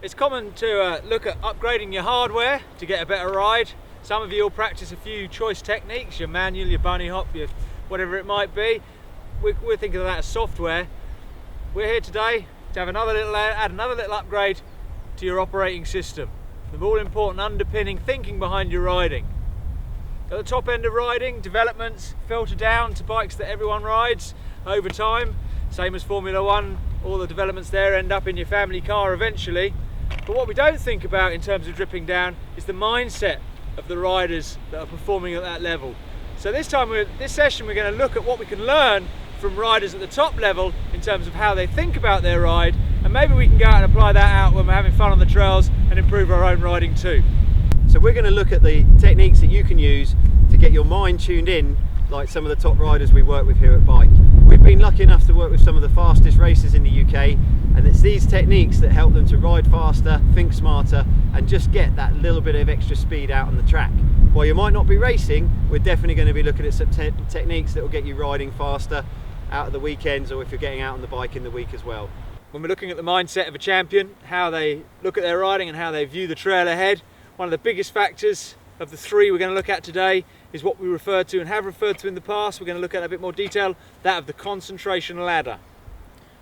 It's common to look at upgrading your hardware to get a better ride. Some of you will practice a few choice techniques, your manual, your bunny hop, your whatever it might be. We're thinking of that as software. We're here today to have add another little upgrade to your operating system. The all important underpinning thinking behind your riding. At the top end of riding, developments filter down to bikes that everyone rides over time. Same as Formula One, all the developments there end up in your family car eventually. But what we don't think about in terms of dripping down is the mindset of the riders that are performing at that level. So this session we're going to look at what we can learn from riders at the top level in terms of how they think about their ride, and maybe we can go out and apply that out when we're having fun on the trails and improve our own riding too. So we're going to look at the techniques that you can use to get your mind tuned in, like some of the top riders we work with here at Bike. We've been lucky enough to work with some of the fastest racers in the UK, and it's these techniques that help them to ride faster, think smarter, and just get that little bit of extra speed out on the track. While you might not be racing, we're definitely going to be looking at some techniques that will get you riding faster out of the weekends, or if you're getting out on the bike in the week as well. When we're looking at the mindset of a champion, how they look at their riding and how they view the trail ahead, one of the biggest factors of the three we're going to look at today is what we refer to and have referred to in the past. We're going to look at in a bit more detail, that of the concentration ladder.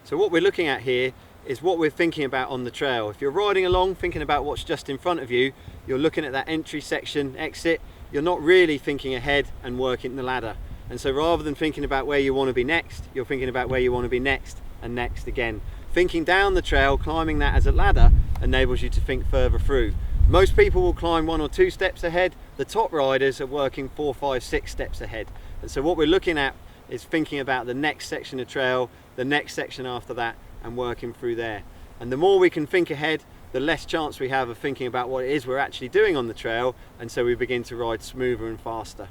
So what we're looking at here is what we're thinking about on the trail. If you're riding along thinking about what's just in front of you, you're looking at that entry section exit, you're not really thinking ahead and working the ladder. And so rather than thinking about where you want to be next, you're thinking about where you want to be next and next again. Thinking down the trail, climbing that as a ladder, enables you to think further through. Most people will climb 1 or 2 steps ahead. The top riders are working 4, 5, 6 steps ahead. And so what we're looking at is thinking about the next section of trail, the next section after that, and working through there. And the more we can think ahead, the less chance we have of thinking about what it is we're actually doing on the trail, and so we begin to ride smoother and faster.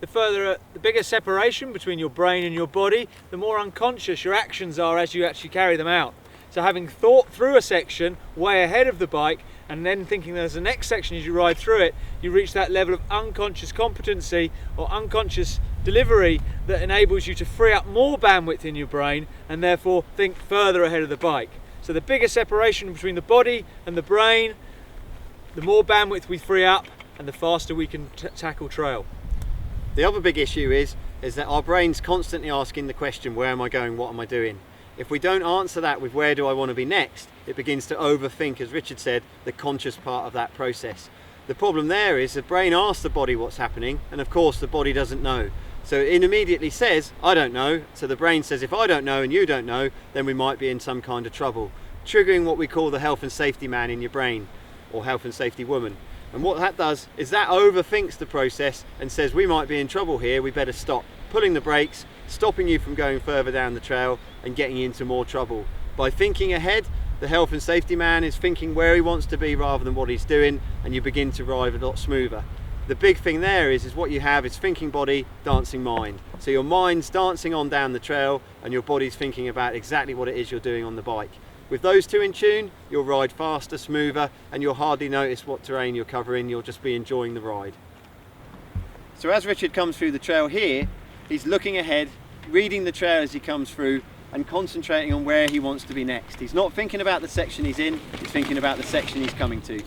The bigger separation between your brain and your body, the more unconscious your actions are as you actually carry them out. So having thought through a section way ahead of the bike and then thinking there's the next section as you ride through it, you reach that level of unconscious competency or unconscious delivery that enables you to free up more bandwidth in your brain and therefore think further ahead of the bike. So the bigger separation between the body and the brain, the more bandwidth we free up and the faster we can tackle trail. The other big issue is that our brain's constantly asking the question, where am I going, what am I doing? If we don't answer that with where do I want to be next, it begins to overthink, as Richard said, the conscious part of that process. The problem there is the brain asks the body what's happening, and of course the body doesn't know. So it immediately says, I don't know. So the brain says, if I don't know and you don't know, then we might be in some kind of trouble, triggering what we call the health and safety man in your brain, or health and safety woman. And what that does is that overthinks the process and says, we might be in trouble here, we better stop, pulling the brakes, stopping you from going further down the trail and getting you into more trouble. By thinking ahead, the health and safety man is thinking where he wants to be rather than what he's doing, and you begin to ride a lot smoother. The big thing there is what you have is thinking body, dancing mind. So your mind's dancing on down the trail and your body's thinking about exactly what it is you're doing on the bike. With those two in tune, you'll ride faster, smoother, and you'll hardly notice what terrain you're covering. You'll just be enjoying the ride. So as Richard comes through the trail here, he's looking ahead, reading the trail as he comes through, and concentrating on where he wants to be next. He's not thinking about the section he's in, he's thinking about the section he's coming to.